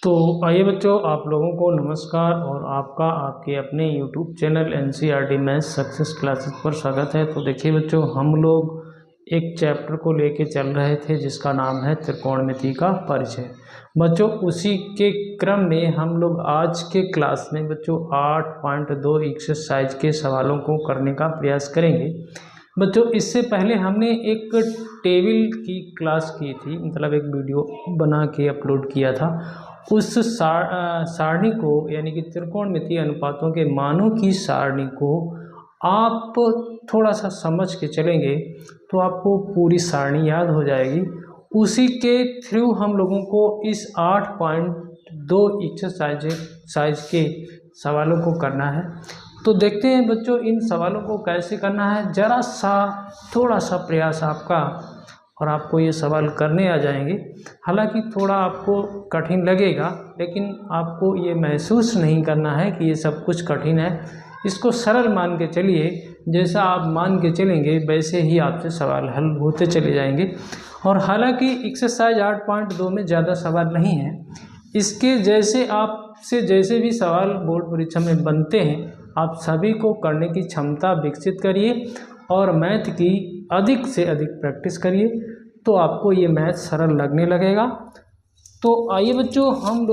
तो आइए बच्चों, आप लोगों को नमस्कार और आपका आपके अपने YouTube channel NCERT maths success classes पर स्वागत है। तो देखिए बच्चों, हम लोग एक चैप्टर को लेके चल रहे थे जिसका नाम है त्रिकोणमिति का परिचय। बच्चों, उसी के क्रम में हम लोग आज के क्लास में बच्चों 8.2 एक्सरसाइज के सवालों को करने का प्रयास करेंगे। बच्चों, इससे पहले हमने एक टेबल की क्लास की थी, मतलब एक वीडियो बना के अपलोड किया था। उस सारणी को, यानी कि त्रिकोणमितीय अनुपातों के मानों की सारणी को आप थोड़ा सा समझ के चलेंगे तो आपको पूरी सारणी याद हो जाएगी। उसी के थ्रू हम लोगों को इस 8.2 एक्सरसाइज के सवालों को करना है। तो देखते हैं बच्चों, इन सवालों को कैसे करना है। ज़रा सा थोड़ा सा प्रयास आपका और आपको ये सवाल करने आ जाएंगे। हालांकि थोड़ा आपको कठिन लगेगा, लेकिन आपको ये महसूस नहीं करना है कि ये सब कुछ कठिन है। इसको सरल मान के चलिए। जैसा आप मान के चलेंगे वैसे ही आपसे सवाल हल होते चले जाएंगे। और हालांकि एक्सरसाइज 8.2 में ज़्यादा सवाल नहीं है। इसके जैसे आपसे जैसे भी सवाल बोर्ड परीक्षा में बनते हैं, आप सभी को करने की क्षमता विकसित करिए और मैथ की अधिक से अधिक प्रैक्टिस करिए, तो आपको ये मैथ सरल लगने लगेगा। तो आइए बच्चों, हम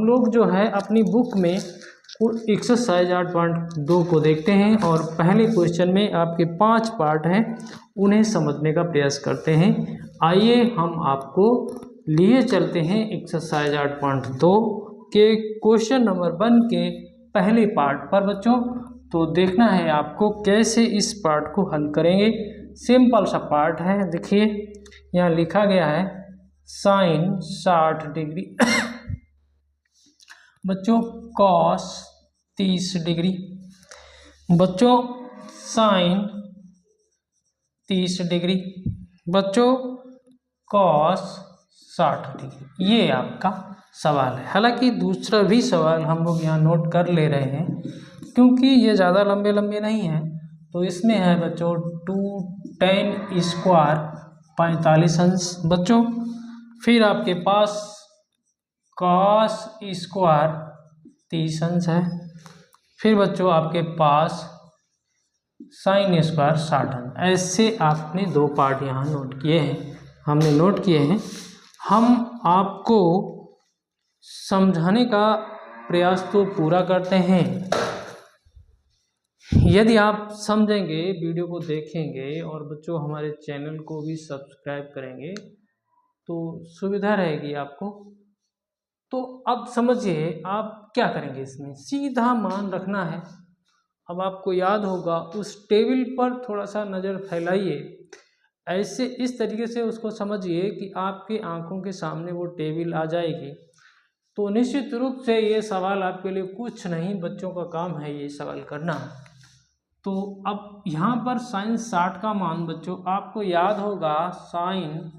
लोग जो है अपनी बुक में एक्सरसाइज 8.2 को देखते हैं और पहले क्वेश्चन में आपके 5 पार्ट हैं, उन्हें समझने का प्रयास करते हैं। आइए हम आपको लिए चलते हैं एक्सरसाइज 8.2 के क्वेश्चन नंबर 1 के पहले पार्ट पर बच्चों। तो देखना है आपको कैसे इस पार्ट को हल करेंगे। सिंपल सा पार्ट है। देखिए, यहाँ लिखा गया है साइन 60 डिग्री बच्चों कॉस 30 डिग्री, बच्चों साइन 30 डिग्री, बच्चों कॉस 60 डिग्री। ये आपका सवाल है। हालांकि दूसरा भी सवाल हम लोग यहाँ नोट कर ले रहे हैं क्योंकि ये ज़्यादा लंबे लंबे नहीं हैं। तो इसमें है बच्चों 2 tan स्क्वायर 45 अंश, बच्चों फिर आपके पास कॉस स्क्वायर 30 अंश है, फिर बच्चों आपके पास साइन स्क्वायर 60 अंश। ऐसे आपने 2 पार्ट यहाँ नोट किए हैं, हमने नोट किए हैं। हम आपको समझाने का प्रयास तो पूरा करते हैं। यदि आप समझेंगे, वीडियो को देखेंगे और बच्चों हमारे चैनल को भी सब्सक्राइब करेंगे तो सुविधा रहेगी आपको। तो अब समझिए आप क्या करेंगे। इसमें सीधा मान रखना है। अब आपको याद होगा, उस टेबल पर थोड़ा सा नज़र फैलाइए, ऐसे इस तरीके से उसको समझिए कि आपके आंखों के सामने वो टेबल आ जाएगी। तो निश्चित रूप से ये सवाल आपके लिए कुछ नहीं, बच्चों का काम है ये सवाल करना। तो अब यहाँ पर साइन 60 का मान बच्चों आपको याद होगा, साइन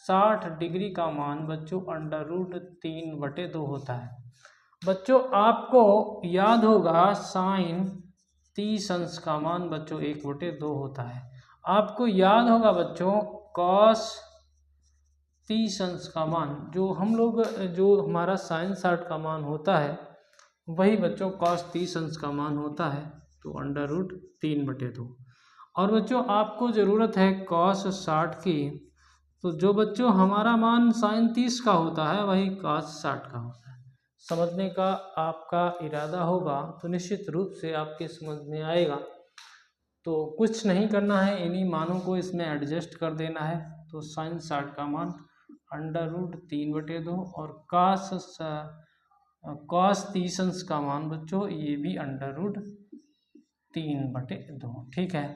60 डिग्री का मान बच्चों √3/2 होता है। बच्चों आपको याद होगा साइन 30 अंश का मान बच्चों 1/2 होता है। आपको याद होगा बच्चों कॉस 30 अंश का मान, जो हमारा साइन 60 का मान होता है वही बच्चों कॉस 30 अंश का मान होता है, तो √3/2। और बच्चों आपको ज़रूरत है कॉस 60 की, तो जो बच्चों हमारा मान साइन 30 का होता है वही कॉस 60 का होता है। समझने का आपका इरादा होगा तो निश्चित रूप से आपके समझ में आएगा। तो कुछ नहीं करना है, इन्हीं मानों को इसमें एडजस्ट कर देना है। तो साइन 60 का मान √3/2 और कॉस 30 अंश का मान बच्चों ये भी √3/2। ठीक है,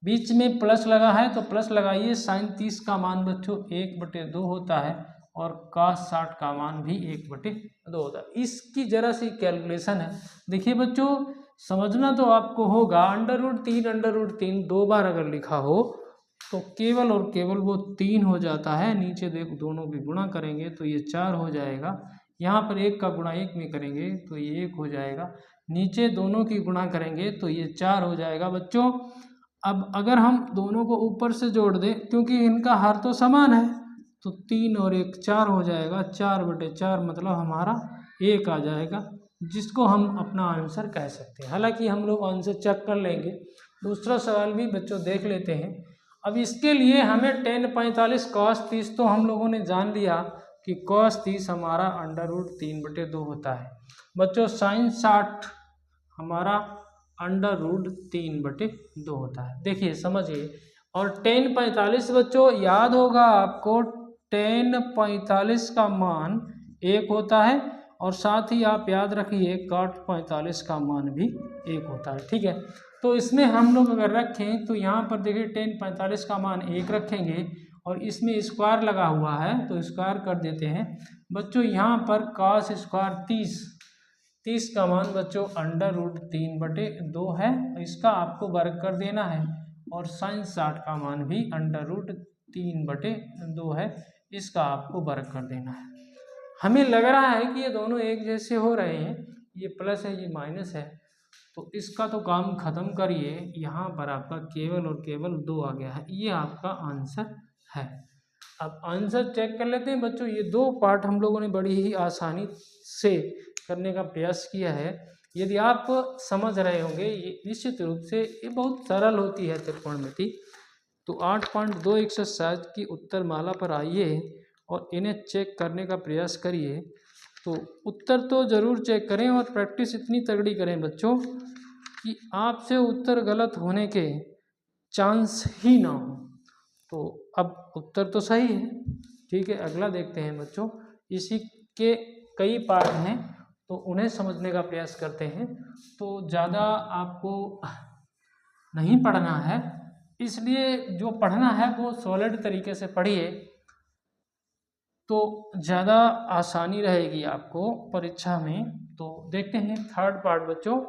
बीच में प्लस लगा है तो प्लस लगाइए। साइन 30 का मान बच्चों 1/2 होता है और cos 60 का मान भी 1/2 होता है। इसकी जरा सी कैलकुलेशन है। देखिए बच्चों, समझना तो आपको होगा, √3 2 बार अगर लिखा हो तो केवल और केवल वो 3 हो जाता है। नीचे देखो दोनों की गुणा करेंगे तो ये 4 हो जाएगा। यहाँ पर 1 का गुणा 1 में करेंगे तो ये 1 हो जाएगा। नीचे दोनों की गुणा करेंगे तो ये 4 हो जाएगा बच्चों। अब अगर हम दोनों को ऊपर से जोड़ दें, क्योंकि इनका हर तो समान है, तो 3 और 1 4 हो जाएगा, 4/4 मतलब हमारा 1 आ जाएगा, जिसको हम अपना आंसर कह सकते हैं। हालांकि हम लोग आंसर चेक कर लेंगे, दूसरा सवाल भी बच्चों देख लेते हैं। अब इसके लिए हमें tan 45 cos 30 तो हम लोगों ने जान लिया कि cos 30 हमारा √3/2 होता है। बच्चों sin 60 हमारा √3/2 होता है। देखिए समझिए, और tan 45 बच्चों याद होगा आपको, tan 45 का मान 1 होता है, और साथ ही आप याद रखिए cot 45 का मान भी 1 होता है। ठीक है, तो इसमें हम लोग अगर रखें तो यहाँ पर देखिए tan 45 का मान 1 रखेंगे, और इसमें स्क्वायर लगा हुआ है तो स्क्वायर कर देते हैं बच्चों। यहाँ पर cos स्क्वायर 30 का मान बच्चों √3/2 है, इसका आपको वर्ग कर देना है, और sin 60 का मान भी √3/2 है, इसका आपको वर्ग कर देना है। हमें लग रहा है कि ये दोनों एक जैसे हो रहे हैं, ये प्लस है ये माइनस है, तो इसका तो काम खत्म करिए। यहाँ पर आपका केवल और केवल 2 आ गया है, ये आपका आंसर है। अब आंसर चेक कर लेते हैं बच्चों। ये 2 पार्ट हम लोगों ने बड़ी ही आसानी से करने का प्रयास किया है। यदि आप समझ रहे होंगे, ये निश्चित रूप से ये बहुत सरल होती है त्रिकोणमिति। तो 8.2 एक्सरसाइज की उत्तर माला पर आइए और इन्हें चेक करने का प्रयास करिए। तो उत्तर तो ज़रूर चेक करें, और प्रैक्टिस इतनी तगड़ी करें बच्चों कि आपसे उत्तर गलत होने के चांस ही ना हो। तो अब उत्तर तो सही है, ठीक है। अगला देखते हैं बच्चों, इसी के कई पार्ट हैं तो उन्हें समझने का प्रयास करते हैं। तो ज़्यादा आपको नहीं पढ़ना है, इसलिए जो पढ़ना है वो सॉलिड तरीके से पढ़िए, तो ज़्यादा आसानी रहेगी आपको परीक्षा में। तो देखते हैं थर्ड पार्ट बच्चों।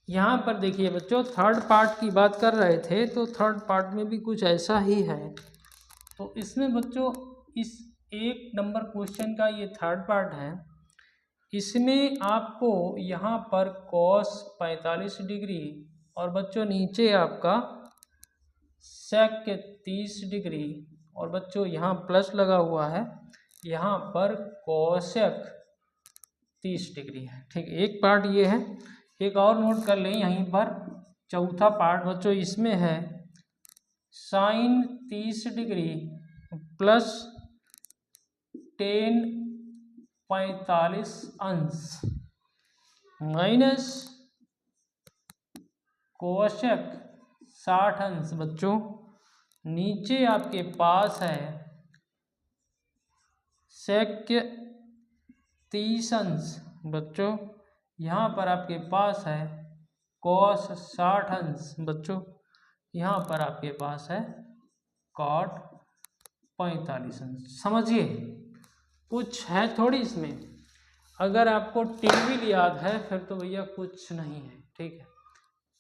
यहाँ पर देखिए बच्चों, थर्ड पार्ट की बात कर रहे थे, तो थर्ड पार्ट में भी कुछ ऐसा ही है। तो इसमें बच्चों, इस 1 नंबर क्वेश्चन का ये थर्ड पार्ट है। इसमें आपको यहाँ पर cos 45 डिग्री, और बच्चों नीचे आपका sec 30 डिग्री, और बच्चों यहाँ प्लस लगा हुआ है, यहाँ पर cosec 30 डिग्री है। ठीक, एक पार्ट ये है। एक और नोट कर लें यहीं पर, चौथा पार्ट बच्चों इसमें है sin 30 डिग्री प्लस tan 45 अंश माइनस cosec 60 अंश। बच्चों नीचे आपके पास है sec 30 अंश, बच्चों यहाँ पर आपके पास है cos 60 अंश, बच्चों यहाँ पर आपके पास है cot 45 अंश। समझिए कुछ है थोड़ी इसमें। अगर आपको टेबल याद है फिर तो भैया कुछ नहीं है, ठीक है।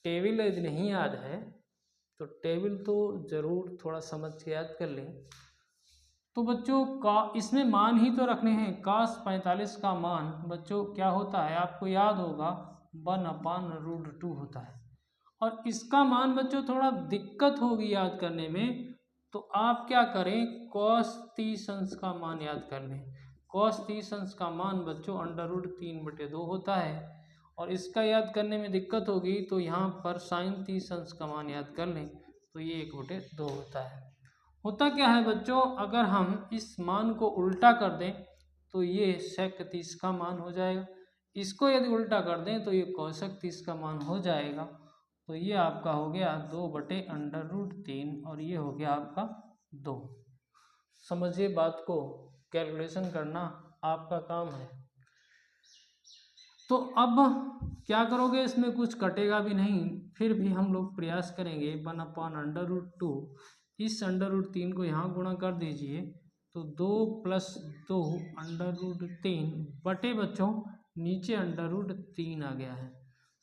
टेबल यदि नहीं याद है तो टेबल तो ज़रूर थोड़ा समझ के याद कर लें। तो बच्चों का इसमें मान ही तो रखने हैं। cos 45 का मान बच्चों क्या होता है, आपको याद होगा 1/√2 होता है। और इसका मान बच्चों थोड़ा दिक्कत होगी याद करने में, तो आप क्या करें, cos 30 अंश का मान याद कर लें। cos 30 अंश का मान बच्चों √3/2 होता है, और इसका याद करने में दिक्कत होगी तो यहाँ पर sin 30 अंश का मान याद कर लें, तो ये 1/2 होता है। होता क्या है बच्चों, अगर हम इस मान को उल्टा कर दें तो ये sec 30 का मान हो जाएगा, इसको यदि उल्टा कर दें तो ये cosec 30 का मान हो जाएगा। तो ये आपका हो गया 2/√3, और ये हो गया आपका 2। समझिए बात को, कैलकुलेशन करना आपका काम है। तो अब क्या करोगे, इसमें कुछ कटेगा भी नहीं, फिर भी हम लोग प्रयास करेंगे 1/√2। इस √3 को यहाँ गुणा कर दीजिए, तो 2 + 2 √3 बटे बच्चों नीचे √3 आ गया है।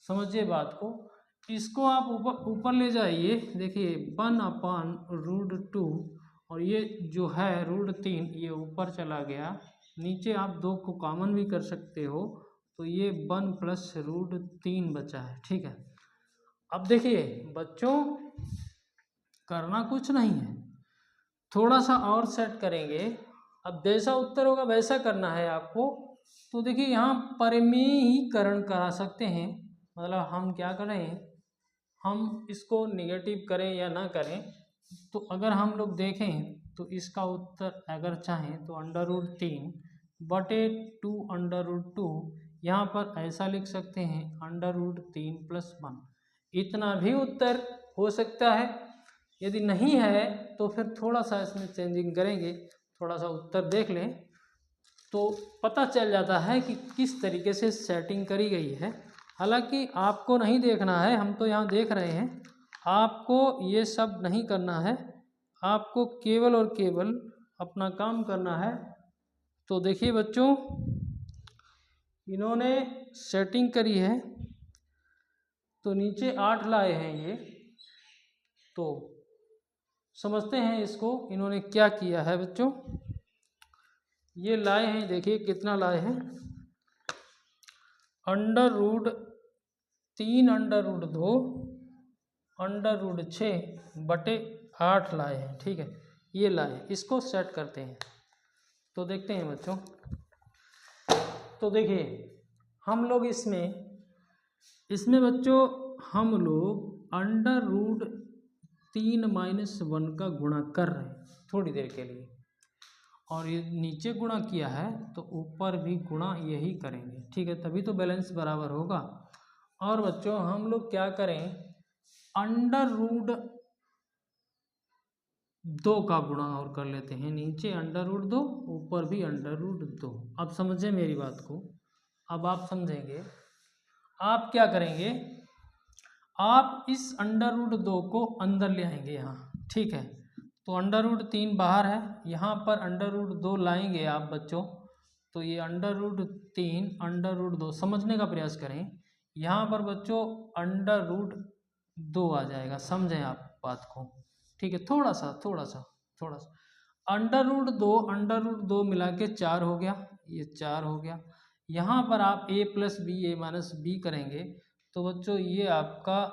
समझिए बात को, इसको आप ऊपर ले जाइए। देखिए 1/√2, और ये जो है √3 ये ऊपर चला गया, नीचे आप 2 को कॉमन भी कर सकते हो, तो ये 1 + √3 बचा है, ठीक है। अब देखिए बच्चों, करना कुछ नहीं है, थोड़ा सा और सेट करेंगे। अब जैसा उत्तर होगा वैसा करना है आपको। तो देखिए यहाँ परिमेयीकरण करा सकते हैं, मतलब हम क्या करें, हम इसको निगेटिव करें या ना करें। तो अगर हम लोग देखें तो इसका उत्तर अगर चाहें तो √3/2 यहाँ पर ऐसा लिख सकते हैं √3+1। इतना भी उत्तर हो सकता है। यदि नहीं है तो फिर थोड़ा सा इसमें चेंजिंग करेंगे, थोड़ा सा उत्तर देख लें तो पता चल जाता है कि किस तरीके से सेटिंग करी गई है। हालांकि आपको नहीं देखना है, हम तो यहाँ देख रहे हैं, आपको ये सब नहीं करना है, आपको केवल और केवल अपना काम करना है। तो देखिए बच्चों, इन्होंने सेटिंग करी है तो नीचे 8 लाए हैं ये। तो समझते हैं इसको इन्होंने क्या किया है बच्चों। ये लाए हैं, देखिए कितना लाए हैं, √3√2 √6/8 लाए हैं। ठीक है, ये लाए, इसको सेट करते हैं। तो देखते हैं बच्चों, तो देखिए हम लोग इसमें बच्चों हम लोग √3-1 का गुणा कर रहे हैं थोड़ी देर के लिए, और ये नीचे गुणा किया है तो ऊपर भी गुणा यही करेंगे। ठीक है, तभी तो बैलेंस बराबर होगा। और बच्चों हम लोग क्या करें, √2 का गुणा और कर लेते हैं, नीचे √2 ऊपर भी √2। अब समझे मेरी बात को, अब आप समझेंगे। आप क्या करेंगे, आप इस √2 को अंदर ले आएंगे यहाँ। ठीक है, तो √3 बाहर है, यहाँ पर √2 लाएंगे आप बच्चों। तो ये √3 √2 समझने का प्रयास करें। यहाँ पर बच्चों √2 आ जाएगा, समझें आप बात को। ठीक है, थोड़ा सा √2 मिला के 4 हो गया, ये 4 हो गया। यहाँ पर आप a+b करेंगे तो बच्चों ये आपका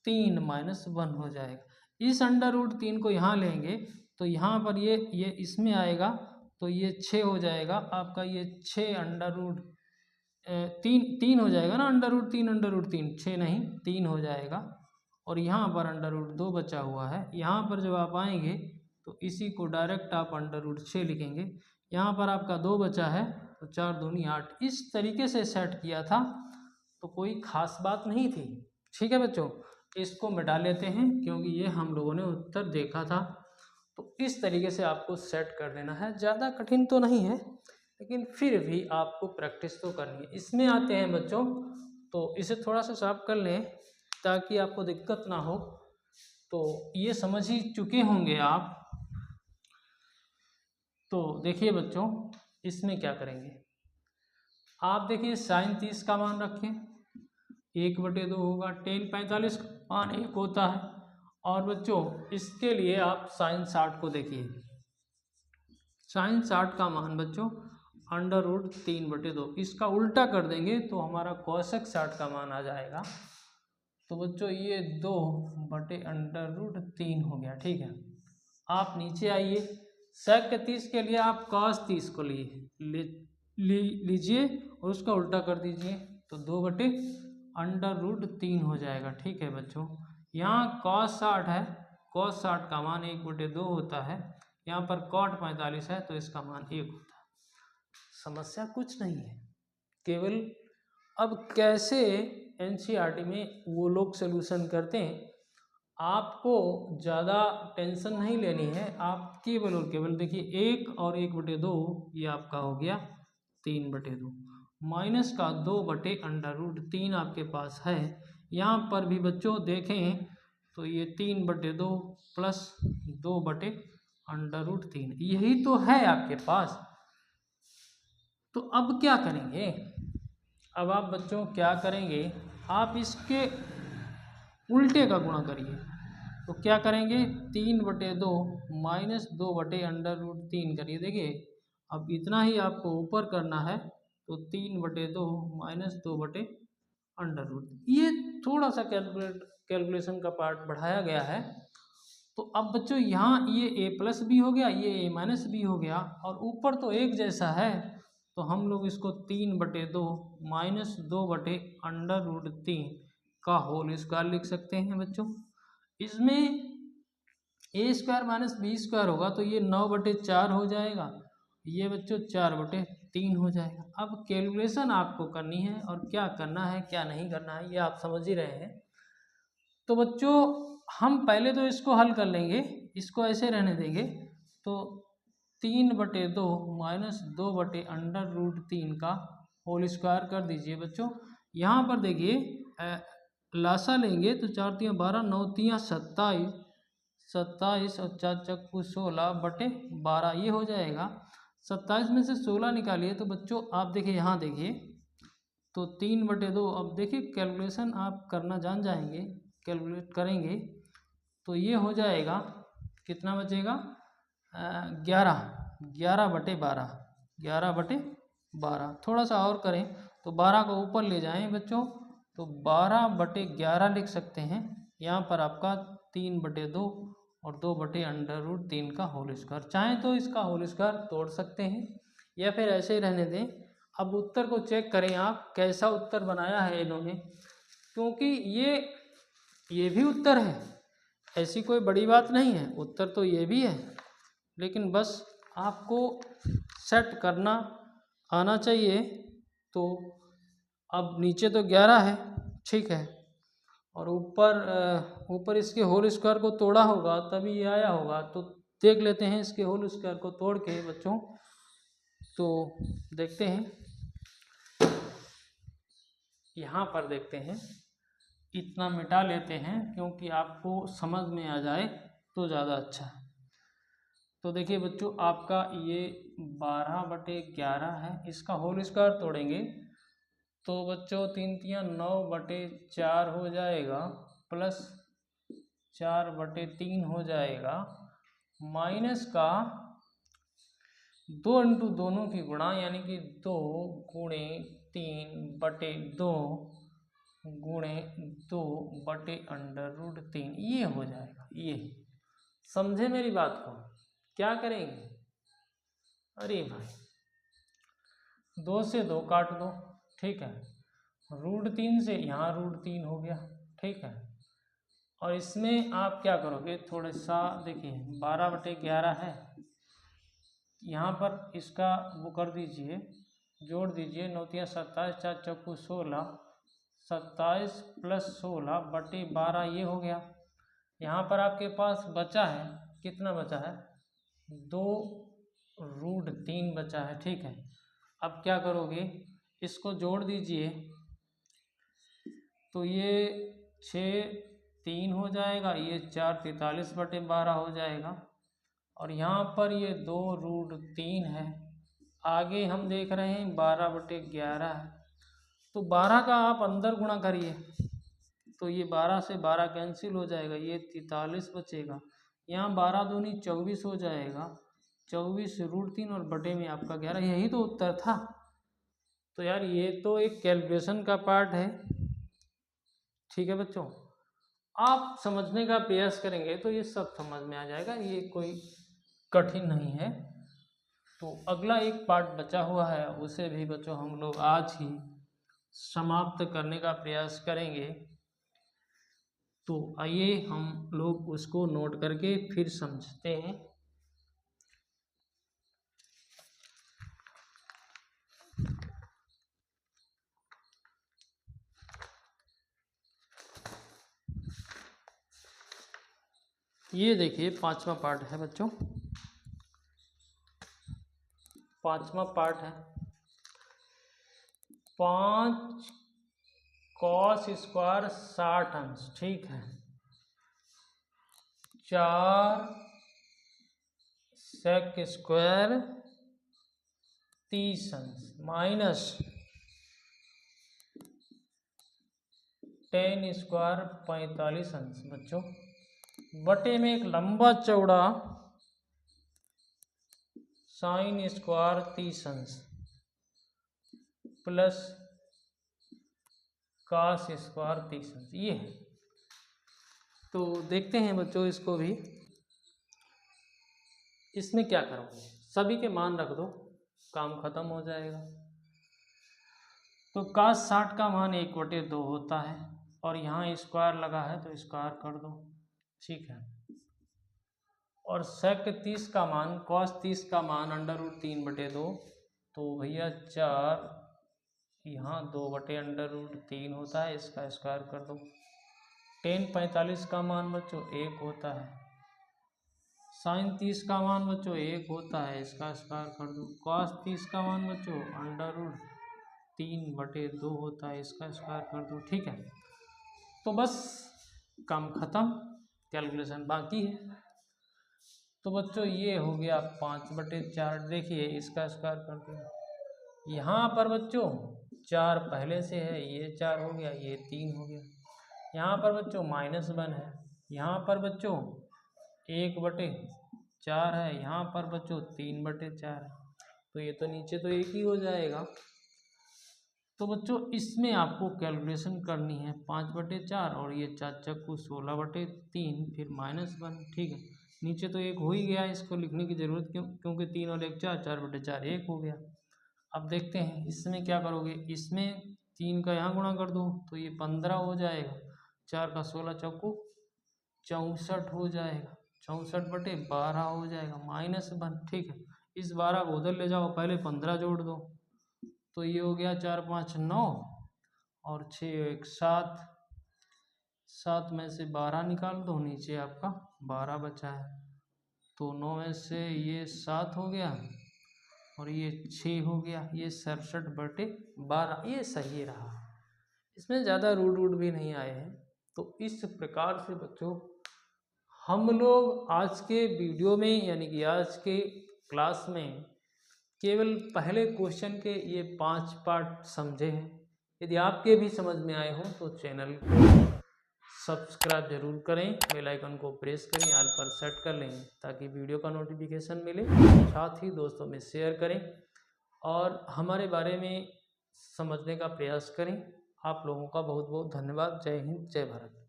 3-1 हो जाएगा। इस √3 को यहाँ लेंगे तो यहाँ पर ये इसमें आएगा तो ये 6 हो जाएगा आपका, ये 6 3 हो जाएगा ना, √3 6 नहीं 3 हो जाएगा। और यहाँ पर √2 बचा हुआ है, यहाँ पर जब आप आएंगे तो इसी को डायरेक्ट आप √6 लिखेंगे। यहाँ पर आपका 2 बचा है तो 4 दूनी 8। इस तरीके से सेट किया था, तो कोई खास बात नहीं थी। ठीक है बच्चों, इसको मिटा लेते हैं क्योंकि ये हम लोगों ने उत्तर देखा था। तो इस तरीके से आपको सेट कर देना है, ज़्यादा कठिन तो नहीं है लेकिन फिर भी आपको प्रैक्टिस तो करनी है। इसमें आते हैं बच्चों, तो इसे थोड़ा सा साफ कर लें ताकि आपको दिक्कत ना हो। तो ये समझ ही चुके होंगे आप। तो देखिए बच्चों, इसमें क्या करेंगे, आप देखिए sin 30 का मान रखें, 1/2 होगा, tan 45 का मान 1 होता है। और बच्चों इसके लिए आप sin 60 को देखिए, sin 60 का मान बच्चों √3/2, इसका उल्टा कर देंगे तो हमारा cosec 60 का मान आ जाएगा। तो बच्चों ये 2/√3 हो गया। ठीक है, आप नीचे आइए, sec 30 के लिए आप cos 30 को लीजिए और उसका उल्टा कर दीजिए तो 2/√3 हो जाएगा। ठीक है बच्चों, यहाँ cos 60 है, cos 60 का मान 1/2 होता है, यहाँ पर cot 45 है तो इसका मान 1 होता है। समस्या कुछ नहीं है, केवल अब कैसे एनसीईआरटी में वो लोग सलूशन करते हैं, आपको ज़्यादा टेंशन नहीं लेनी है। आप केवल और केवल देखिए 1 और 1/2 ये आपका हो गया 3/2, माइनस का 2/√3 आपके पास है। यहाँ पर भी बच्चों देखें तो ये 3/2 प्लस 2/√3 यही तो है आपके पास। तो अब क्या करेंगे, अब आप बच्चों क्या करेंगे, आप इसके उल्टे का गुणा करिए। तो क्या करेंगे, 3/2 माइनस 2/√3 करिए। देखिए अब इतना ही आपको ऊपर करना है तो 3/2 माइनस 2/√3। ये थोड़ा सा कैलकुलेशन का पार्ट बढ़ाया गया है तो अब बच्चों यहाँ ये a प्लस बी हो गया, ये a माइनस बी हो गया, और ऊपर तो एक जैसा है, तो हम लोग इसको 3/2 माइनस 2/√3 का होल स्क्वायर लिख सकते हैं बच्चों। इसमें ए स्क्वायर माइनस बी स्क्वायर होगा तो ये 9/4 हो जाएगा, ये बच्चों 4/3 हो जाएगा। अब कैलकुलेशन आपको करनी है, और क्या करना है क्या नहीं करना है ये आप समझ ही रहे हैं। तो बच्चों हम पहले तो इसको हल कर लेंगे, इसको ऐसे रहने देंगे। तो 3/2 माइनस 2/√3 का होल स्क्वायर कर दीजिए बच्चों। यहाँ पर देखिए लासा लेंगे तो 4 तियाँ 12, 9 तियाँ 27, 27 और 4 चक्कू 16/12 ये हो जाएगा। 27 में से 16 निकालिए तो बच्चों आप देखिए, यहाँ देखिए तो 3/2। अब देखिए कैलकुलेशन आप करना जान जाएंगे, कैलकुलेट करेंगे तो ये हो जाएगा, कितना बचेगा 11/12, 11/12। थोड़ा सा और करें तो 12 को ऊपर ले जाएं बच्चों, तो 12/11 लिख सकते हैं। यहाँ पर आपका 3/2 और 2/√3 का होल स्क्वायर। चाहें तो इसका होल स्क्वायर तोड़ सकते हैं या फिर ऐसे ही रहने दें। अब उत्तर को चेक करें आप, कैसा उत्तर बनाया है इन्होंने, क्योंकि ये भी उत्तर है, ऐसी कोई बड़ी बात नहीं है, उत्तर तो ये भी है, लेकिन बस आपको सेट करना आना चाहिए। तो अब नीचे तो 11 है, ठीक है, और ऊपर इसके होल स्क्वायर को तोड़ा होगा तभी ये आया होगा। तो देख लेते हैं इसके होल स्क्वायर को तोड़ के बच्चों, तो देखते हैं, यहाँ पर देखते हैं, इतना मिटा लेते हैं क्योंकि आपको समझ में आ जाए तो ज़्यादा अच्छा है। तो देखिए बच्चों आपका ये 12/11 है, इसका होल स्क्वायर तोड़ेंगे तो बच्चों 3 तियाँ 9/4 हो जाएगा, प्लस 4/3 हो जाएगा, माइनस का 2 इंटू दोनों की गुणा, यानी कि 2 गुणे 3/2 गुणे 2/√3 ये हो जाएगा। ये समझे मेरी बात को? क्या करेंगे, अरे भाई 2 से 2 काट दो, ठीक है, √3 से यहाँ √3 हो गया, ठीक है। और इसमें आप क्या करोगे, थोड़ा सा देखिए 12/11 है, यहाँ पर इसका वो कर दीजिए, जोड़ दीजिए, 9 तियाँ 27, 4 चक्कू 16, 27 प्लस 16/12 ये हो गया। यहाँ पर आपके पास बचा है, कितना बचा है, 2√3 बचा है, ठीक है। अब क्या करोगे, इसको जोड़ दीजिए तो ये 6 3 हो जाएगा, ये 4 43/12 हो जाएगा, और यहाँ पर ये 2√3 है। आगे हम देख रहे हैं 12/11 है, तो 12 का आप अंदर गुणा करिए तो ये 12 से 12 कैंसिल हो जाएगा, ये 43 बचेगा। यहाँ 12 दूनी 24 हो जाएगा, 24√3 और बटे में आपका 11, यही तो उत्तर था। तो यार ये तो एक कैलकुलेशन का पार्ट है, ठीक है बच्चों, आप समझने का प्रयास करेंगे तो ये सब समझ में आ जाएगा, ये कोई कठिन नहीं है। तो अगला एक पार्ट बचा हुआ है, उसे भी बच्चों हम लोग आज ही समाप्त करने का प्रयास करेंगे। तो आइए हम लोग उसको नोट करके फिर समझते हैं। ये देखिए 5वां पार्ट है बच्चों, 5वां पार्ट है, 5 cos स्क्वायर 60 अंश, ठीक है, 4 sec स्क्वायर 30 अंश, माइनस 10 स्क्वायर 45 अंश बच्चों, बटे में एक लंबा चौड़ा sin स्क्वायर 30 अंश प्लस cos स्क्वायर 30 अंश, ये है। तो देखते हैं बच्चों इसको भी, इसमें क्या करोगे, सभी के मान रख दो, काम खत्म हो जाएगा। तो cos 60 का मान 1/2 होता है और यहाँ स्क्वायर लगा है तो स्क्वायर कर दो, ठीक है। और sec 30 का मान, cos 30 का मान √3/2, तो भैया 4, यहाँ 2/√3 होता है, इसका स्क्वायर कर दो। tan 45 का मान बच्चों 1 होता है, sin 30 का मान बच्चों 1 होता है, इसका स्क्वायर कर दो। cos 30 का मान बच्चों √3/2 होता है, इसका स्क्वायर कर दो, ठीक है। तो बस काम खत्म, कैलकुलेशन बाकी है। तो बच्चों ये हो गया 5/4, देखिए इसका स्क्वायर कर दिया। यहाँ पर बच्चों 4 पहले से है, ये 4 हो गया, ये 3 हो गया। यहाँ पर बच्चों -1 है, यहाँ पर बच्चों 1/4 है, यहाँ पर बच्चों 3/4 है, तो ये तो नीचे तो 1 ही हो जाएगा। तो बच्चों इसमें आपको कैलकुलेशन करनी है 5/4 और ये 4 चक्कू 16/3 फिर -1, ठीक है। नीचे तो 1 हो ही गया, इसको लिखने की ज़रूरत क्यों, क्योंकि 3 और 1 4, 4/4 1 हो गया। अब देखते हैं इसमें क्या करोगे, इसमें 3 का यहाँ गुणा कर दो तो ये 15 हो जाएगा, 4 का 16 चौको 64 हो जाएगा, 64/12 हो जाएगा, -1, ठीक है। इस 12 को उधर ले जाओ, पहले 15 जोड़ दो, तो ये हो गया 4 5 9 और 6 1 7, 7 में से 12 निकाल दो, नीचे आपका 12 बचा है, तो 9 में से ये 7 हो गया और ये 6 हो गया, ये 67/12, ये सही रहा, इसमें ज़्यादा रूट भी नहीं आए हैं। तो इस प्रकार से बच्चों हम लोग आज के वीडियो में, यानी कि आज के क्लास में केवल पहले क्वेश्चन के ये 5 पार्ट समझे हैं। यदि आपके भी समझ में आए हो तो चैनल को सब्सक्राइब जरूर करें, बेल आइकन को प्रेस करें, ऑल पर सेट कर लें ताकि वीडियो का नोटिफिकेशन मिले। साथ ही दोस्तों में शेयर करें और हमारे बारे में समझने का प्रयास करें। आप लोगों का बहुत बहुत धन्यवाद। जय हिंद, जय भारत।